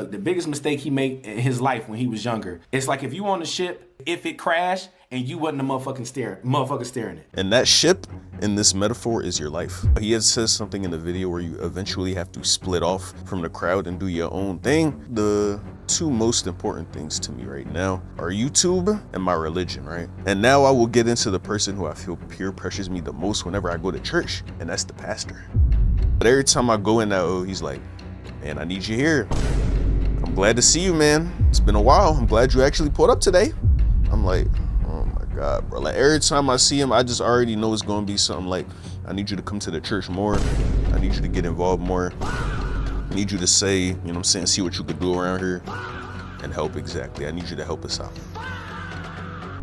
look, the biggest mistake he made in his life when he was younger, it's like if you on the ship, if it crashed and you wasn't the motherfucker steering it. And that ship in this metaphor is your life. He had says something in the video where you eventually have to split off from the crowd and do your own thing. The two most important things to me right now are YouTube and my religion, right? And now I will get into the person who I feel peer pressures me the most whenever I go to church, and that's the pastor. But every time I go in now, he's like, man, I need you here. I'm glad to see you, man. It's been a while. I'm glad you actually pulled up today. I'm like, oh my God, bro. Like every time I see him, I just already know it's gonna be something like, I need you to come to the church more. I need you to get involved more. I need you to say, you know what I'm saying, see what you could do around here and help. Exactly. I need you to help us out.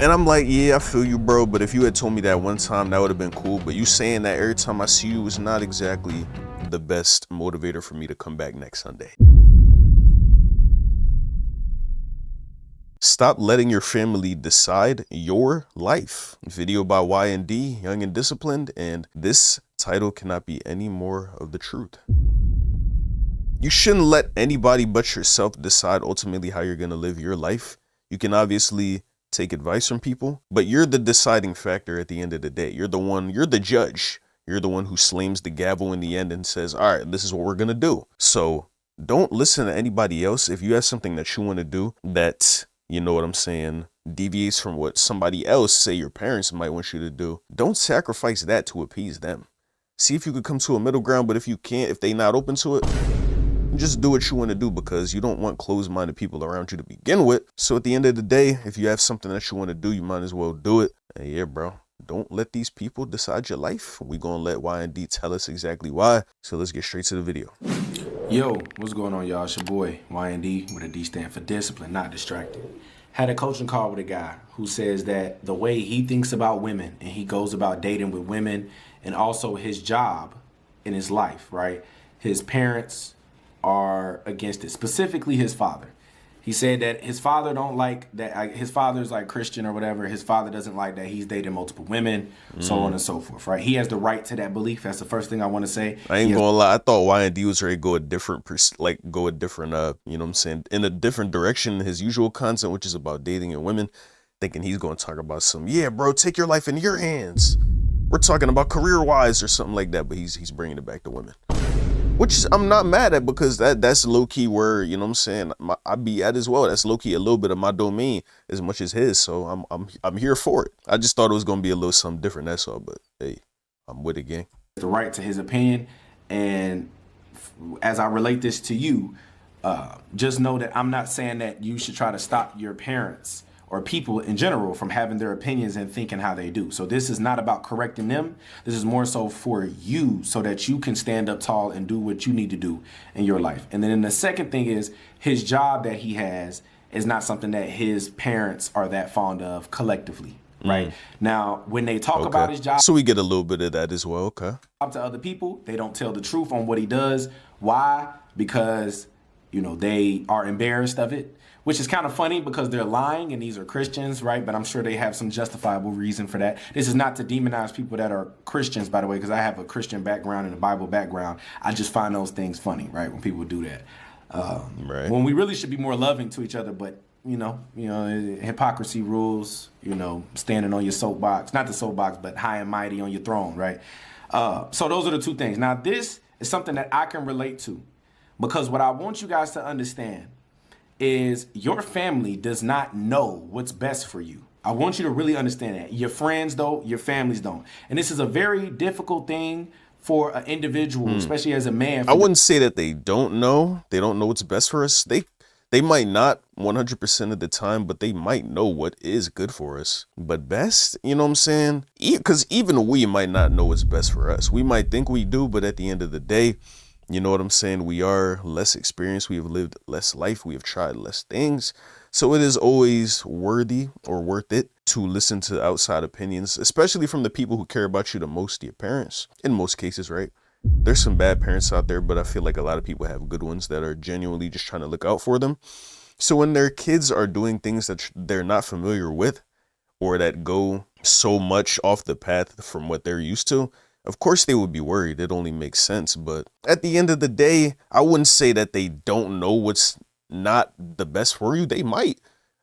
And I'm like, yeah, I feel you, bro. But if you had told me that one time, that would have been cool. But you saying that every time I see you is not exactly the best motivator for me to come back next Sunday. Stop letting your family decide your life. Video by Y&D, Young and Disciplined, and this title cannot be any more of the truth. You shouldn't let anybody but yourself decide ultimately how you're gonna live your life. You can obviously take advice from people, but you're the deciding factor at the end of the day. You're the judge. You're the one who slams the gavel in the end and says, all right, this is what we're gonna do. So don't listen to anybody else. If you have something that you wanna do that, you know what I'm saying, deviates from what somebody else, say your parents, might want you to do, don't sacrifice that to appease them. See if you could come to a middle ground, but if you can't, if they not open to it, just do what you want to do, because you don't want closed-minded people around you to begin with. So at the end of the day, if you have something that you want to do, you might as well do it. And yeah, bro, don't let these people decide your life. We gonna let Y&D tell us exactly why. So let's get straight to the video. Yo, what's going on, y'all? It's your boy, Y&D, with a D stand for discipline, not distracted. Had a coaching call with a guy who says that the way he thinks about women and he goes about dating with women and also his job in his life, right? His parents are against it, specifically his father. He said that his father don't like that. His father's like Christian or whatever. His father doesn't like that he's dating multiple women, so on and so forth, right? He has the right to that belief. That's the first thing I want to say. I ain't gonna lie. I thought Y&D was ready to go a different, you know what I'm saying, in a different direction than his usual content, which is about dating and women, thinking he's going to talk about some, yeah, bro, take your life in your hands. We're talking about career-wise or something like that, but he's bringing it back to women. Which I'm not mad at, because that's low-key where, you know what I'm saying, I be at as well. That's low-key a little bit of my domain as much as his, so I'm here for it. I just thought it was going to be a little something different, that's all, but hey, I'm with it, gang. The right to his opinion, and as I relate this to you, just know that I'm not saying that you should try to stop your parents or people in general from having their opinions and thinking how they do. So this is not about correcting them. This is more so for you, so that you can stand up tall and do what you need to do in your life. And then the second thing is, his job that he has is not something that his parents are that fond of collectively, right? Now, when they talk about his job, so we get a little bit of that as well, okay? To other people, they don't tell the truth on what he does. Why? Because, you know, they are embarrassed of it. Which is kind of funny, because they're lying and these are Christians, right? But I'm sure they have some justifiable reason for that. This is not to demonize people that are Christians, by the way, because I have a Christian background and a Bible background. I just find those things funny, right? When people do that. Right. When we really should be more loving to each other, but you know, hypocrisy rules, you know, standing on your soapbox, not the soapbox, but high and mighty on your throne, right? So those are the two things. Now, this is something that I can relate to, because what I want you guys to understand is your family does not know what's best for you. I want you to really understand that. Your friends though, your families don't. And this is a very difficult thing for an individual, especially as a man. I wouldn't say that they don't know. They don't know what's best for us. They might not 100% of the time, but they might know what is good for us. But best, you know what I'm saying? Because even we might not know what's best for us. We might think we do, but at the end of the day, you know what I'm saying? We are less experienced. We have lived less life. We have tried less things. So it is always worthy or worth it to listen to outside opinions, especially from the people who care about you the most, your parents, in most cases, right? There's some bad parents out there, but I feel like a lot of people have good ones that are genuinely just trying to look out for them. So when their kids are doing things that they're not familiar with, or that go so much off the path from what they're used to, of course they would be worried. It only makes sense. But at the end of the day, I wouldn't say that they don't know what's not the best for you, they might.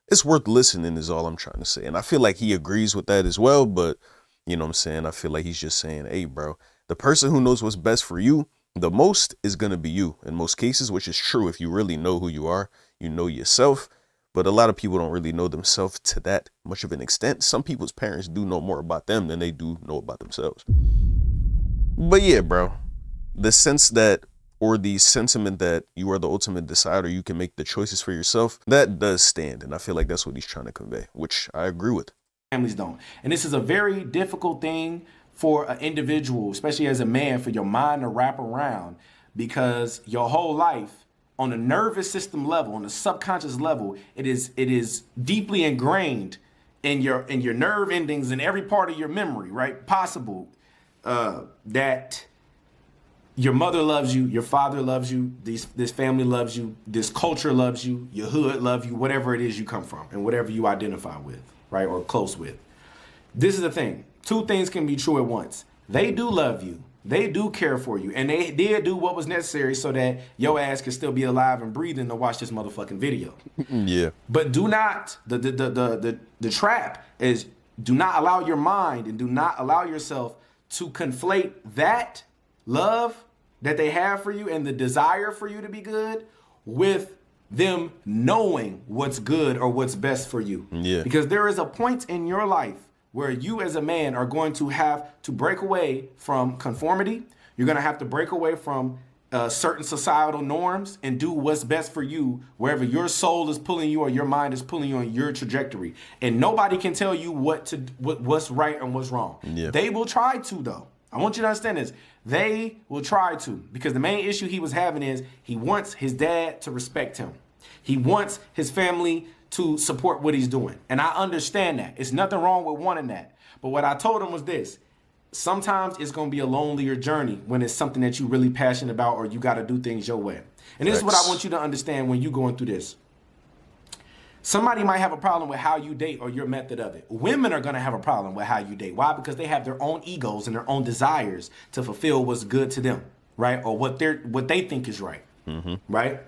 It's worth listening is all I'm trying to say. And I feel like he agrees with that as well. But you know what I'm saying? I feel like he's just saying, hey, bro, the person who knows what's best for you the most is going to be you in most cases, which is true. If you really know who you are, you know yourself. But a lot of people don't really know themselves to that much of an extent. Some people's parents do know more about them than they do know about themselves. But yeah, bro, the sense that, or the sentiment that you are the ultimate decider, you can make the choices for yourself, that does stand. And I feel like that's what he's trying to convey, which I agree with. Families don't. And this is a very difficult thing for an individual, especially as a man, for your mind to wrap around, because your whole life, on a nervous system level, on a subconscious level, it is deeply ingrained in your nerve endings in every part of your memory, right? Possible that your mother loves you, your father loves you, this family loves you, this culture loves you, your hood loves you, whatever it is you come from and whatever you identify with, right, or close with. This is the thing. Two things can be true at once. They do love you. They do care for you. And they did do what was necessary so that your ass can still be alive and breathing to watch this motherfucking video. Yeah. But do not, the trap is, do not allow your mind and do not allow yourself to conflate that love that they have for you and the desire for you to be good with them knowing what's good or what's best for you. Yeah. Because there is a point in your life where you as a man are going to have to break away from conformity. You're going to have to break away from certain societal norms and do what's best for you wherever your soul is pulling you or your mind is pulling you on your trajectory. And nobody can tell you what's right and what's wrong. Yeah. They will try to, though. I want you to understand this. They will try to, because the main issue he was having is he wants his dad to respect him. He wants his family to support what he's doing. And I understand that. It's nothing wrong with wanting that. But what I told him was this. Sometimes it's going to be a lonelier journey when it's something that you're really passionate about or you got to do things your way. And this is what I want you to understand when you're going through this. Somebody might have a problem with how you date or your method of it. Women are going to have a problem with how you date. Why? Because they have their own egos and their own desires to fulfill what's good to them, right? Or what they think is right, right?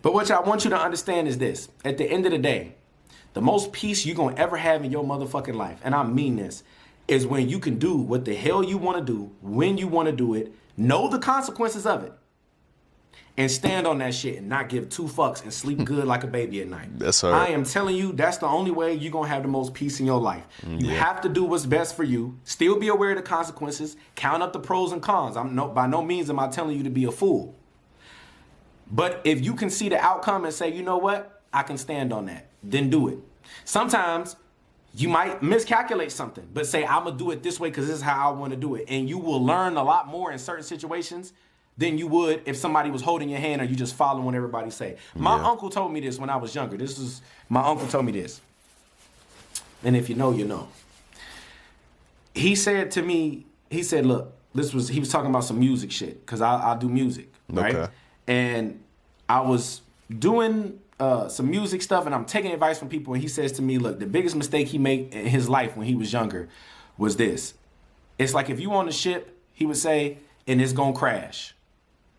But what I want you to understand is this. At the end of the day, the most peace you're going to ever have in your motherfucking life, and I mean this, is when you can do what the hell you want to do, when you want to do it, know the consequences of it, and stand on that shit and not give two fucks and sleep good like a baby at night. That's all right. I am telling you, that's the only way you're going to have the most peace in your life. You have to do what's best for you. Still be aware of the consequences. Count up the pros and cons. By no means am I telling you to be a fool. But if you can see the outcome and say, you know what? I can stand on that. Then do it. Sometimes you might miscalculate something, but say, I'm going to do it this way because this is how I want to do it. And you will learn a lot more in certain situations than you would if somebody was holding your hand or you just following what everybody say. My uncle told me this when I was younger. My uncle told me this. And if you know, you know. He said to me, he said, look, he was talking about some music shit because I do music, right? Okay. And I was doing some music stuff and I'm taking advice from people. And he says to me, look, the biggest mistake he made in his life when he was younger was this. It's like if you on a ship, he would say, and it's going to crash.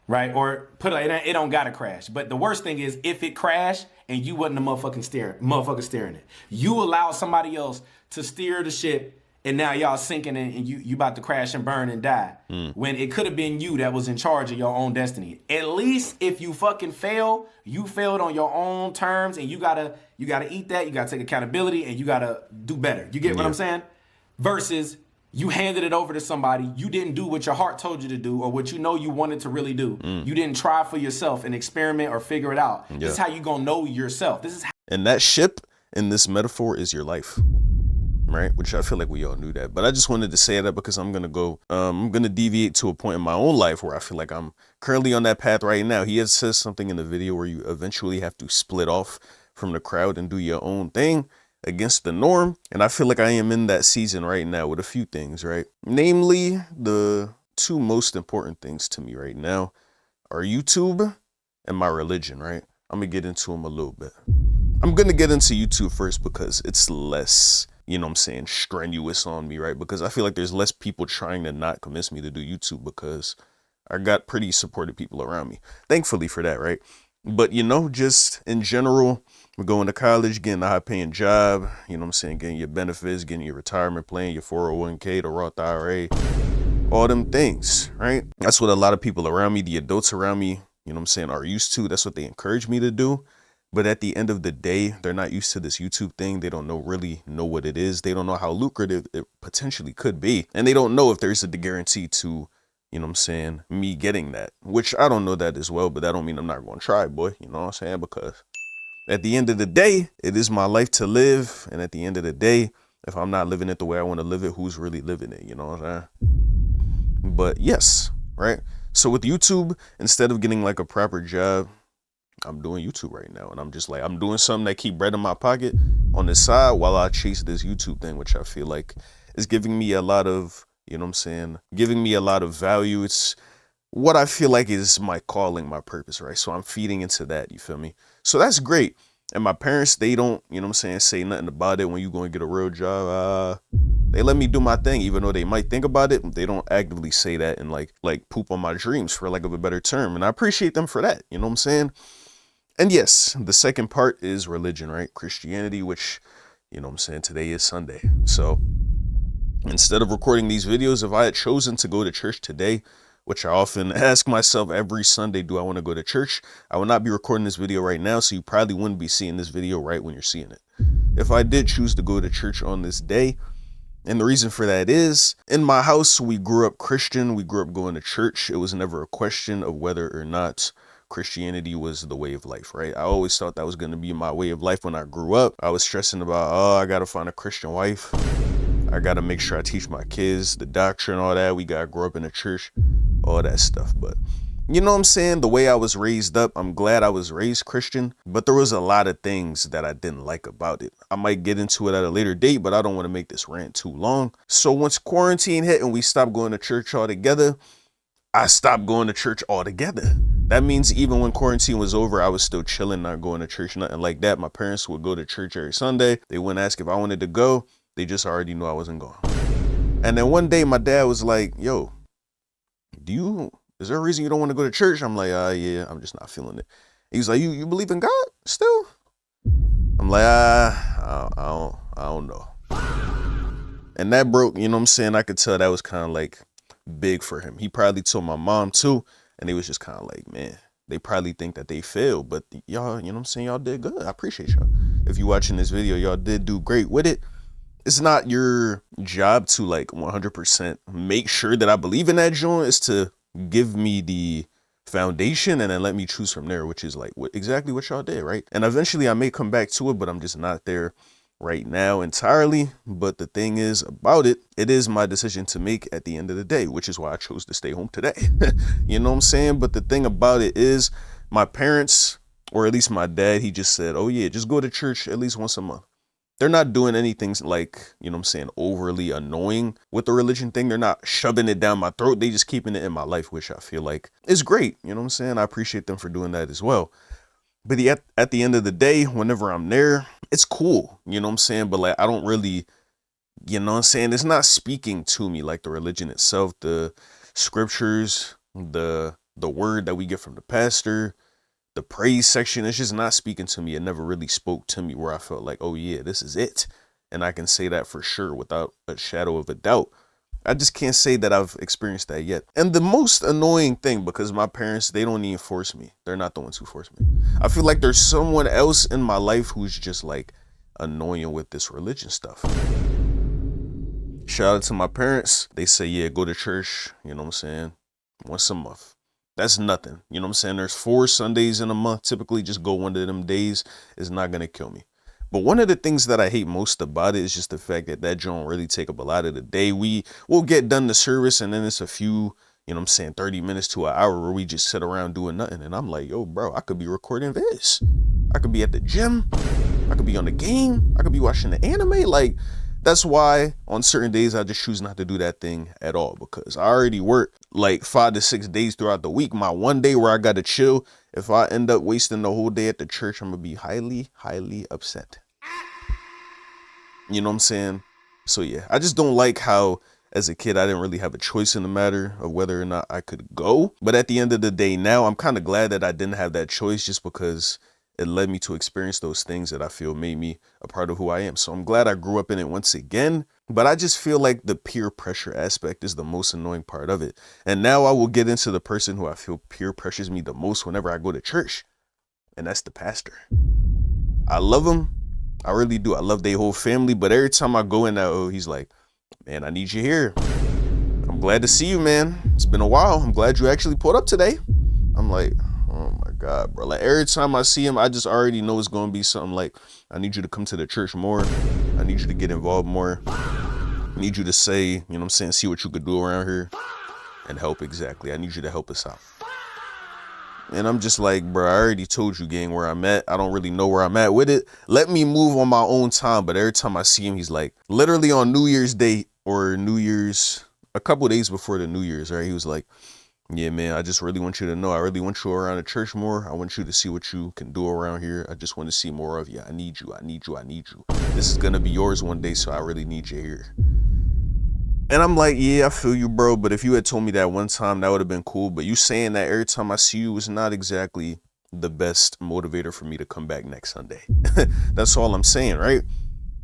Right? Or it don't gotta crash. But the worst thing is if it crashed and you wasn't the motherfucker steering it. You allow somebody else to steer the ship and now y'all sinking and you about to crash and burn and die. When it could have been you that was in charge of your own destiny. At least if you fucking fail, you failed on your own terms and you gotta eat that, you gotta take accountability and you gotta do better. You get what I'm saying? Versus you handed it over to somebody. You didn't do what your heart told you to do or what you know you wanted to really do. You didn't try for yourself and experiment or figure it out. This is how you gonna know yourself. And that ship in this metaphor is your life, right? Which I feel like we all knew that. But I just wanted to say that because I'm going to deviate to a point in my own life where I feel like I'm currently on that path right now. He has says something in the video where you eventually have to split off from the crowd and do your own thing against the norm. And I feel like I am in that season right now with a few things, right? Namely, the two most important things to me right now are YouTube and my religion, right? I'm going to get into them a little bit. I'm going to get into YouTube first because it's less, you know what I'm saying, strenuous on me, right? Because I feel like there's less people trying to not convince me to do YouTube because I got pretty supportive people around me. Thankfully for that, right? But, you know, just in general, we're going to college, getting a high paying job, you know what I'm saying, getting your benefits, getting your retirement plan, your 401k, the Roth IRA, all them things, right? That's what a lot of people around me, the adults around me, you know what I'm saying, are used to. That's what they encourage me to do. But at the end of the day, they're not used to this YouTube thing. They don't really know what it is. They don't know how lucrative it potentially could be. And they don't know if there's a guarantee to, you know what I'm saying, me getting that, which I don't know that as well, but that don't mean I'm not going to try, boy. You know what I'm saying? Because at the end of the day, it is my life to live. And at the end of the day, if I'm not living it the way I want to live it, who's really living it? You know what I'm saying? But yes, right? So with YouTube, instead of getting like a proper job, I'm doing YouTube right now. And I'm just like, I'm doing something that keep bread in my pocket on the side while I chase this YouTube thing, which I feel like is giving me a lot of, you know what I'm saying, giving me a lot of value. It's what I feel like is my calling, my purpose, right? So I'm feeding into that, you feel me? So that's great. And my parents, they don't, you know what I'm saying, say nothing about it when you going to get a real job. They let me do my thing, even though they might think about it. They don't actively say that and like poop on my dreams, for lack of a better term. And I appreciate them for that, you know what I'm saying? And yes, the second part is religion, right? Christianity, which, you know what I'm saying, today is Sunday. So instead of recording these videos, if I had chosen to go to church today, which I often ask myself every Sunday, do I want to go to church? I will not be recording this video right now, so you probably wouldn't be seeing this video right when you're seeing it. If I did choose to go to church on this day, and the reason for that is, in my house, we grew up Christian. We grew up going to church. It was never a question of whether or not Christianity was the way of life, right? I always thought that was going to be my way of life when I grew up. I was stressing about, oh, I got to find a Christian wife. I got to make sure I teach my kids the doctrine, all that. We got to grow up in the church, all that stuff. But you know what I'm saying? The way I was raised up, I'm glad I was raised Christian, but there was a lot of things that I didn't like about it. I might get into it at a later date, but I don't want to make this rant too long. So once quarantine hit and we stopped going to church altogether, I stopped going to church altogether. That means even when quarantine was over, I was still chilling, not going to church, nothing like that. My parents would go to church every Sunday. They wouldn't ask if I wanted to go. They just already knew I wasn't going. And then one day my dad was like, yo, is there a reason you don't want to go to church? I'm like, yeah, I'm just not feeling it. He was like, you believe in God still? I'm like, I don't know. And that broke, you know what I'm saying? I could tell that was kind of like big for him. He probably told my mom too. And they was just kind of like, man, they probably think that they failed, but y'all, you know what I'm saying? Y'all did good. I appreciate y'all. If you watching this video, y'all did do great with it. It's not your job to like 100% make sure that I believe in that joint. It's to give me the foundation and then let me choose from there, which is like exactly what y'all did, right? And eventually I may come back to it, but I'm just not there right now entirely. But the thing is about it, it is my decision to make at the end of the day, which is why I chose to stay home today. You know what I'm saying? But the thing about it is my parents, or at least my dad, he just said, oh yeah, just go to church at least once a month. They're not doing anything like, you know what I'm saying, overly annoying with the religion thing. They're not shoving it down my throat. They just keeping it in my life, which I feel like is great. You know what I'm saying? I appreciate them for doing that as well. But at the end of the day, whenever I'm there, it's cool. You know what I'm saying? But like, I don't really, you know what I'm saying? It's not speaking to me like the religion itself, the scriptures, the word that we get from the pastor, the praise section. It's just not speaking to me. It never really spoke to me where I felt like, oh yeah, this is it. And I can say that for sure without a shadow of a doubt. I just can't say that I've experienced that yet. And the most annoying thing, because my parents, they don't even force me. They're not the ones who force me. I feel like there's someone else in my life who's just like annoying with this religion stuff. Shout out to my parents. They say, yeah, go to church. You know what I'm saying? Once a month. That's nothing. You know what I'm saying? There's 4 Sundays in a month. Typically just go one of them days. Is not going to kill me. But one of the things that I hate most about it is just the fact that that joint really take up a lot of the day. We'll get done the service and then it's a few, you know what I'm saying, 30 minutes to an hour where we just sit around doing nothing. And I'm like, yo, bro, I could be recording this. I could be at the gym. I could be on the game. I could be watching the anime. Like, that's why on certain days I just choose not to do that thing at all, because I already work like 5 to 6 days throughout the week. My one day where I got to chill, if I end up wasting the whole day at the church, I'm going to be highly, highly upset. You know what I'm saying? So yeah, I just don't like how As a kid, I didn't really have a choice in the matter of whether or not I could go. But at the end of the day, now I'm kind of glad that I didn't have that choice, just because it led me to experience those things that I feel made me a part of who I am. So I'm glad I grew up in it once again. But I just feel like the peer pressure aspect is the most annoying part of it. And now I will get into the person who I feel peer pressures me the most whenever I go to church. And that's the pastor. I love him. I really do. I love their whole family. But every time I go in there, he's like, man, I need you here. I'm glad to see you, man. It's been a while. I'm glad you actually pulled up today. I'm like, oh my God, bro. Like every time I see him, I just already know it's going to be something like, I need you to come to the church more. I need you to get involved more. I need you to say, you know what I'm saying, see what you could do around here and help. Exactly. I need you to help us out. And I'm just like, bro, I already told you, gang, where I'm at. I don't really know where I'm at with it. Let me move on my own time. But every time I see him, he's like, literally on New Year's Day or New Year's, a couple of days before the New Year's, right? He was like, yeah, man, I just really want you to know. I really want you around the church more. I want you to see what you can do around here. I just want to see more of you. I need you. I need you. I need you. This is going to be yours one day, so I really need you here. And I'm like, yeah, I feel you, bro. But if you had told me that one time, that would have been cool. But you saying that every time I see you is not exactly the best motivator for me to come back next Sunday. That's all I'm saying, right?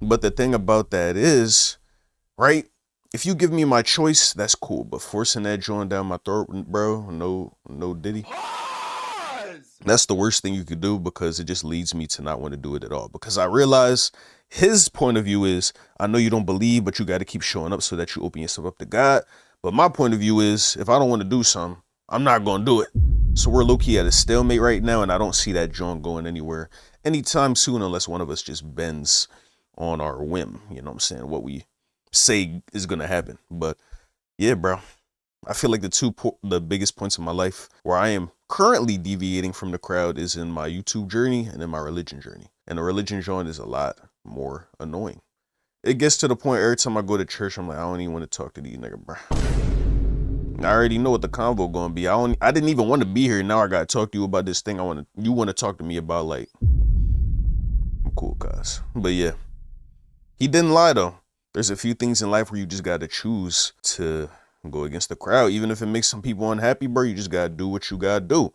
But the thing about that is, right, if you give me my choice, that's cool. But forcing that joint down my throat, bro, no diddy. That's the worst thing you could do, because it just leads me to not want to do it at all. Because I realize his point of view is, I know you don't believe, but you got to keep showing up so that you open yourself up to God. But my point of view is, if I don't want to do something, I'm not going to do it. So we're low-key at a stalemate right now, and I don't see that joint going anywhere anytime soon, unless one of us just bends on our whim. You know what I'm saying? What we say is going to happen. But yeah, bro, I feel like the biggest points in my life where I am currently deviating from the crowd is in my YouTube journey and in my religion journey. And the religion joint is a lot more annoying. It gets to the point every time I go to church, I'm like, I don't even want to talk to these niggas, bro. I already know what the convo gonna be. I didn't even want to be here. Now I gotta talk to you about this thing. You want to talk to me about, like, I'm cool, cuz. But yeah, he didn't lie though. There's a few things in life where you just gotta choose to go against the crowd. Even if it makes some people unhappy, bro, you just gotta do what you gotta do.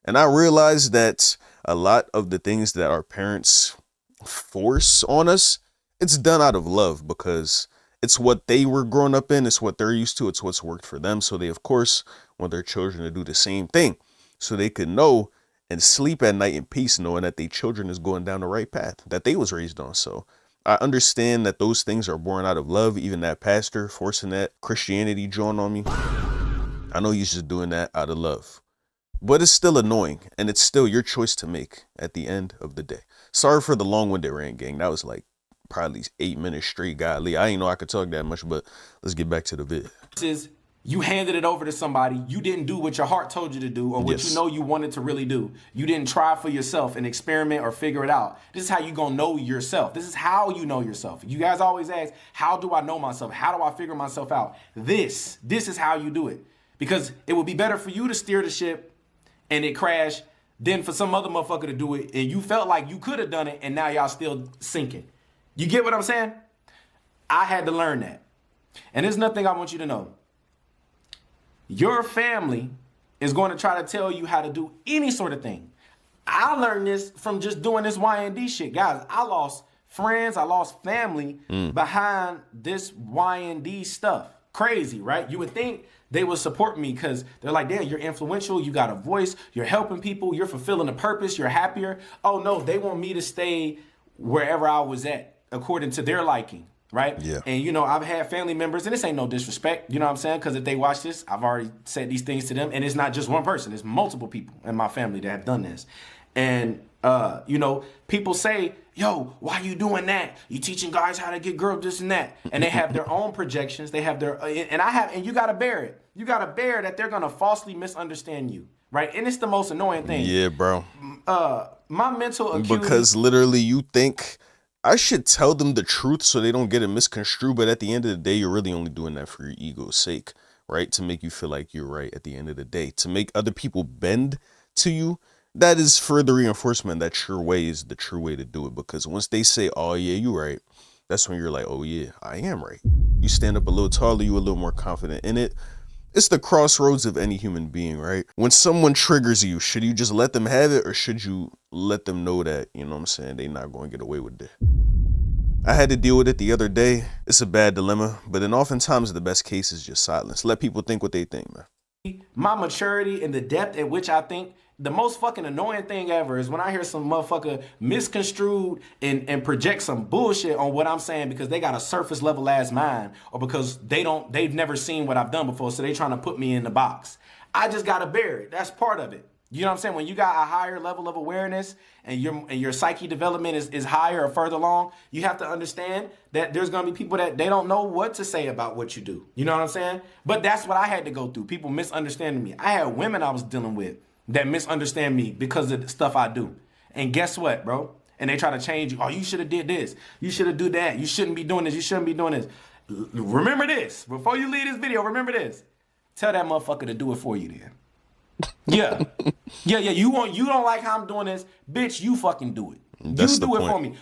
And I realized that a lot of the things that our parents force on us, it's done out of love, because it's what they were growing up in. It's what they're used to. It's what's worked for them. So they, of course, want their children to do the same thing, so they could know and sleep at night in peace, knowing that their children is going down the right path that they was raised on. So I understand that those things are born out of love. Even that pastor forcing that Christianity joint on me, I know he's just doing that out of love. But it's still annoying, and it's still your choice to make at the end of the day. Sorry for the long-winded rant, gang. That was like probably 8 minutes straight. Godly, I didn't know I could talk that much, but let's get back to the vid. You handed it over to somebody. You didn't do what your heart told you to do, or what you know you wanted to really do. You didn't try for yourself and experiment or figure it out. This is how you gonna know yourself. This is how you know yourself. You guys always ask, how do I know myself? How do I figure myself out? This is how you do it. Because it would be better for you to steer the ship and it crash than for some other motherfucker to do it, and you felt like you could have done it, and now y'all still sinking. You get what I'm saying? I had to learn that. And there's nothing I want you to know. Your family is going to try to tell you how to do any sort of thing. I learned this from just doing this Y&D shit. Guys, I lost friends, I lost family behind this Y&D stuff. Crazy, right? You would think they would support me because they're like, damn, you're influential, you got a voice, you're helping people, you're fulfilling a purpose, you're happier. Oh no, they want me to stay wherever I was at according to their liking, right? Yeah. And you know, I've had family members, and this ain't no disrespect, you know what I'm saying? Because if they watch this, I've already said these things to them, and it's not just one person, it's multiple people in my family that have done this. And you know, people say, yo, why you doing that? You teaching guys how to get girls, this and that. And they have their own projections. They have their, and you got to bear it. You got to bear that they're going to falsely misunderstand you, right? And it's the most annoying thing. Yeah, bro. My mental acuity. Because literally you think I should tell them the truth so they don't get it misconstrued. But at the end of the day, you're really only doing that for your ego's sake, right? To make you feel like you're right at the end of the day. To make other people bend to you. That is further reinforcement that your way is the true way to do it. Because once they say, oh, yeah, you're right, that's when you're like, oh, yeah, I am right. You stand up a little taller, you a little more confident in it. It's the crossroads of any human being, right? When someone triggers you, should you just let them have it, or should you let them know that, you know what I'm saying, they not going to get away with it? I had to deal with it the other day. It's a bad dilemma, but then oftentimes the best case is just silence. Let people think what they think, man. My maturity and the depth at which I think, the most fucking annoying thing ever is when I hear some motherfucker misconstrued and project some bullshit on what I'm saying because they got a surface level ass mind, or because they've never seen what I've done before, so they trying to put me in the box. I just gotta bear it. That's part of it. You know what I'm saying? When you got a higher level of awareness and your psyche development is higher or further along, you have to understand that there's gonna be people that they don't know what to say about what you do. You know what I'm saying? But that's what I had to go through. People misunderstanding me. I had women I was dealing with that misunderstand me because of the stuff I do. And guess what, bro? And they try to change you. Oh, you should have did this. You should have do that. You shouldn't be doing this. You shouldn't be doing this. Remember this. Before you leave this video, remember this. Tell that motherfucker to do it for you then. Yeah. Yeah. You don't like how I'm doing this. Bitch, you fucking do it. That's you do it for me.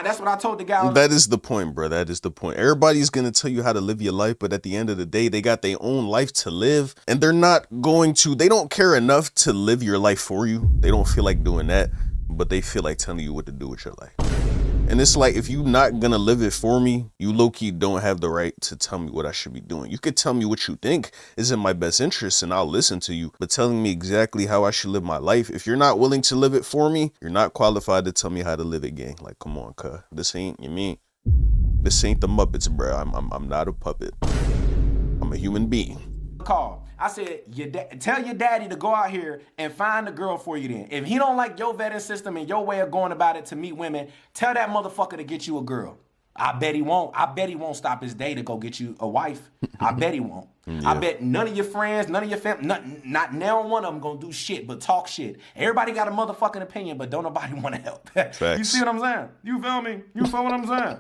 That's what I told the guy. That is the point, bro. That is the point. Everybody's going to tell you how to live your life, but at the end of the day, they got their own life to live, and they don't care enough to live your life for you. They don't feel like doing that, but they feel like telling you what to do with your life. And it's like, if you're not going to live it for me, you low-key don't have the right to tell me what I should be doing. You could tell me what you think is in my best interest, and I'll listen to you. But telling me exactly how I should live my life, if you're not willing to live it for me, you're not qualified to tell me how to live it, gang. Like, come on, cuz. This ain't the Muppets, bro. I'm not a puppet. I'm a human being. Call. I said, tell your daddy to go out here and find a girl for you then. If he don't like your vetting system and your way of going about it to meet women, tell that motherfucker to get you a girl. I bet he won't. I bet he won't stop his day to go get you a wife. I bet he won't. Yeah. I bet none of your friends, none of your family, not now one of them gonna do shit but talk shit. Everybody got a motherfucking opinion, but don't nobody want to help. You see what I'm saying? You feel me? You feel what I'm saying?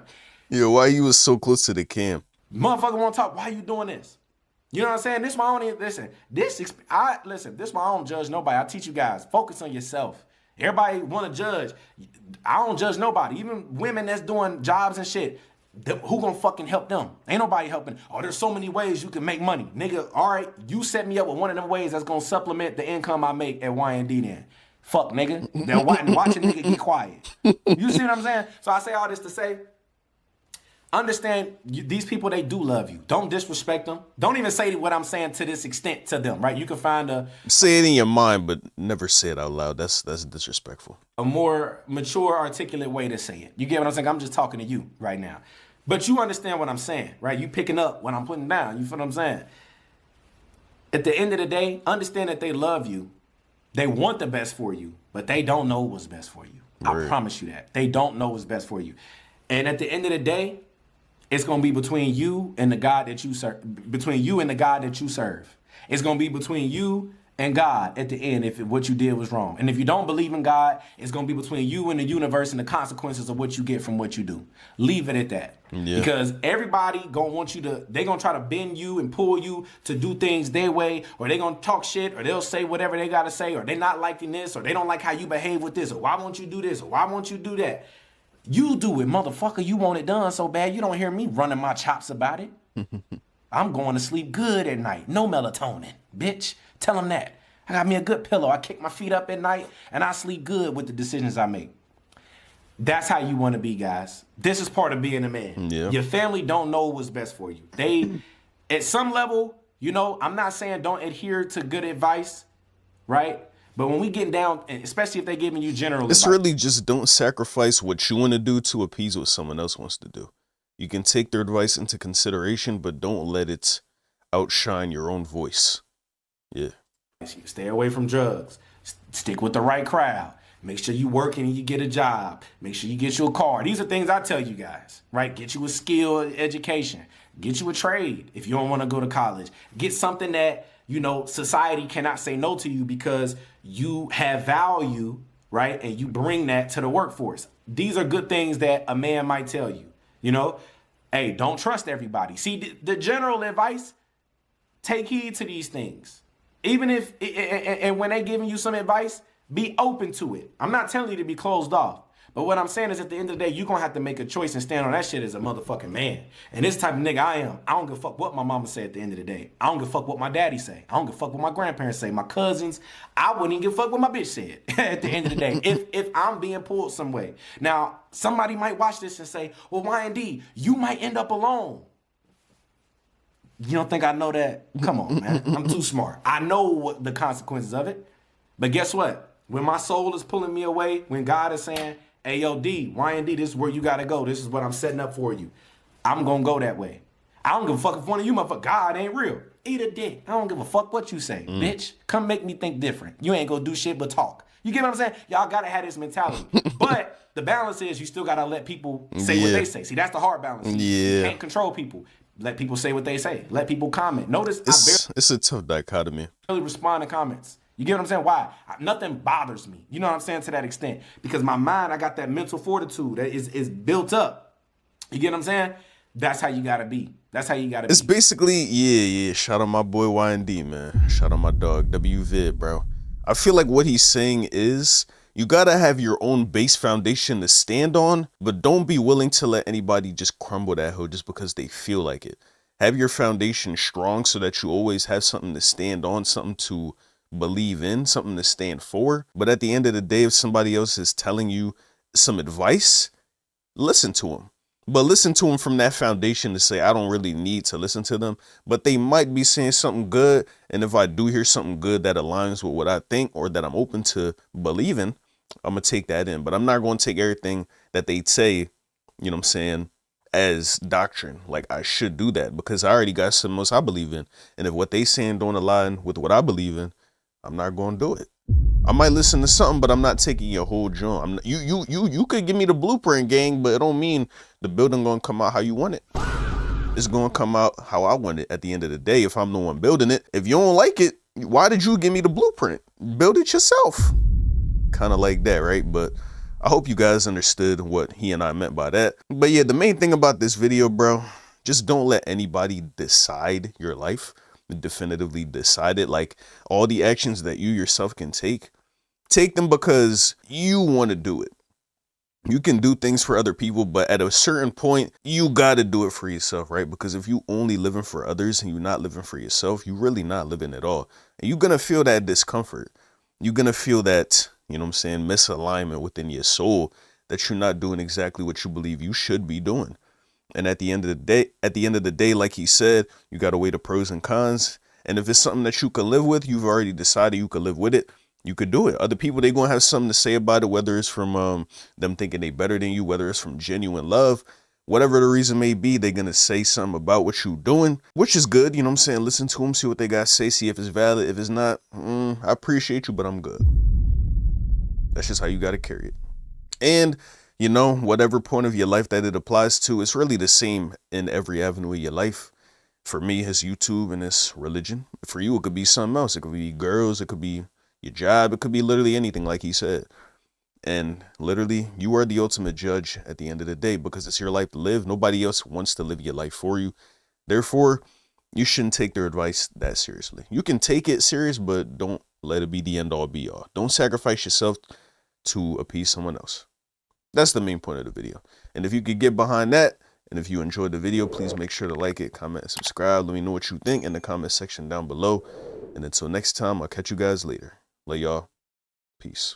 Yeah, why you was so close to the cam? Motherfucker want to talk. Why you doing this? You know what I'm saying? This my own, listen, this my own judge nobody. I teach you guys, focus on yourself. Everybody want to judge. I don't judge nobody. Even women that's doing jobs and shit, who gonna fucking help them? Ain't nobody helping. Oh, there's so many ways you can make money. Nigga, all right, you set me up with one of them ways that's gonna supplement the income I make at YND then. Fuck, nigga. Then watch a nigga get quiet. You see what I'm saying? So I say all this to say, understand, these people, they do love you. Don't disrespect them. Don't even say what I'm saying to this extent to them, right? You can find say it in your mind, but never say it out loud. That's disrespectful. A more mature, articulate way to say it. You get what I'm saying? I'm just talking to you right now. But you understand what I'm saying, right? You picking up what I'm putting down. You feel what I'm saying? At the end of the day, understand that they love you. They want the best for you, but they don't know what's best for you. Right. I promise you that. They don't know what's best for you. And at the end of the day, it's going to be between you and the God that you serve. Between you and the God that you serve. It's going to be between you and God at the end if what you did was wrong. And if you don't believe in God, it's going to be between you and the universe and the consequences of what you get from what you do. Leave it at that. Yeah. Because everybody going to want you to, they going to try to bend you and pull you to do things their way, or they going to talk shit, or they'll say whatever they got to say, or they not liking this, or they don't like how you behave with this, or why won't you do this, or why won't you do that? You do it, motherfucker. You want it done so bad, you don't hear me running my chops about it. I'm going to sleep good at night. No melatonin, bitch. Tell them that. I got me a good pillow. I kick my feet up at night, and I sleep good with the decisions I make. That's how you want to be, guys. This is part of being a man. Yeah. Your family don't know what's best for you. They, at some level, you know, I'm not saying don't adhere to good advice, right? But when we getting down, especially if they're giving you general advice, it's really just don't sacrifice what you want to do to appease what someone else wants to do. You can take their advice into consideration, but don't let it outshine your own voice. Yeah. Stay away from drugs. Stick with the right crowd. Make sure you working and you get a job. Make sure you get you a car. These are things I tell you guys, right? Get you a skill education. Get you a trade if you don't want to go to college. Get something that, you know, society cannot say no to you because you have value, right? And you bring that to the workforce. These are good things that a man might tell you, you know? Hey, don't trust everybody. See, the general advice, take heed to these things. Even if, and when they giving you some advice, be open to it. I'm not telling you to be closed off, But what I'm saying is at the end of the day, you're gonna have to make a choice and stand on that shit as a motherfucking man. And this type of nigga I am, I don't give a fuck what my mama say at the end of the day. I don't give a fuck what my daddy say. I don't give a fuck what my grandparents say. My cousins, I wouldn't even give a fuck what my bitch said at the end of the day. If I'm being pulled some way. Now, somebody might watch this and say, well, Y&D, you might end up alone. You don't think I know that? Come on, man. I'm too smart. I know what the consequences of it. But guess what? When my soul is pulling me away, when God is saying, hey, yo, D, Y&D, this is where you got to go. This is what I'm setting up for you. I'm going to go that way. I don't give a fuck if one of you motherfuckers, God ain't real. Eat a dick. I don't give a fuck what you say. Bitch, come make me think different. You ain't going to do shit but talk. You get what I'm saying? Y'all got to have this mentality. But the balance is you still got to let people say what they say. See, that's the hard balance. You can't control people. Let people say what they say. Let people comment. Notice it's a tough dichotomy. I barely respond to comments. You get what I'm saying? Why? Nothing bothers me. You know what I'm saying? To that extent. Because my mind, I got that mental fortitude that is built up. You get what I'm saying? That's how you gotta be. That's how you gotta be. It's basically, yeah. Shout out my boy Y&D, man. Shout out my dog, WVid, bro. I feel like what he's saying is you gotta have your own base foundation to stand on, but don't be willing to let anybody just crumble that hoe just because they feel like it. Have your foundation strong so that you always have something to stand on, something to believe in, something to stand for. But at the end of the day, if somebody else is telling you some advice, listen to them. But listen to them from that foundation to say, I don't really need to listen to them, but they might be saying something good. And if I do hear something good that aligns with what I think or that I'm open to believing, I'm going to take that in. But I'm not going to take everything that they say, you know what I'm saying, as doctrine. Like I should do that because I already got something else I believe in. And if what they saying don't align with what I believe in, I'm not going to do it. I might listen to something, but I'm not taking your whole joint. You could give me the blueprint, gang, but it don't mean the building gonna come out how you want it. It's gonna come out how I want it at the end of the day if I'm the one building it. If you don't like it, why did you give me the blueprint? Build it yourself. Kind of like that, right? But I hope you guys understood what he and I meant by that. But yeah, the main thing about this video, bro, just don't let anybody decide your life. Definitively decide it. Like all the actions that you yourself can take them because you want to do it. You can do things for other people, but at a certain point you got to do it for yourself, right? Because if you only living for others and you're not living for yourself, you're really not living at all. And you're gonna feel that discomfort. You're gonna feel that, you know what I'm saying, misalignment within your soul, that you're not doing exactly what you believe you should be doing. And at the end of the day, like he said, you got to weigh the pros and cons. And if it's something that you can live with, you've already decided you could live with it, you could do it. Other people, they're going to have something to say about it, whether it's from them thinking they better than you, whether it's from genuine love, whatever the reason may be, they're going to say something about what you're doing, which is good. You know what I'm saying? Listen to them, see what they got to say, see if it's valid. If it's not, I appreciate you, but I'm good. That's just how you got to carry it. And you know, whatever point of your life that it applies to, it's really the same in every avenue of your life. For me, it's YouTube and it's religion. For you, it could be something else. It could be girls. It could be your job. It could be literally anything, like he said. And literally, you are the ultimate judge at the end of the day because it's your life to live. Nobody else wants to live your life for you. Therefore, you shouldn't take their advice that seriously. You can take it serious, but don't let it be the end all be all. Don't sacrifice yourself to appease someone else. That's the main point of the video. And if you could get behind that, and if you enjoyed the video, please make sure to like it, comment, and subscribe. Let me know what you think in the comment section down below. And until next time, I'll catch you guys later. Love y'all. Peace.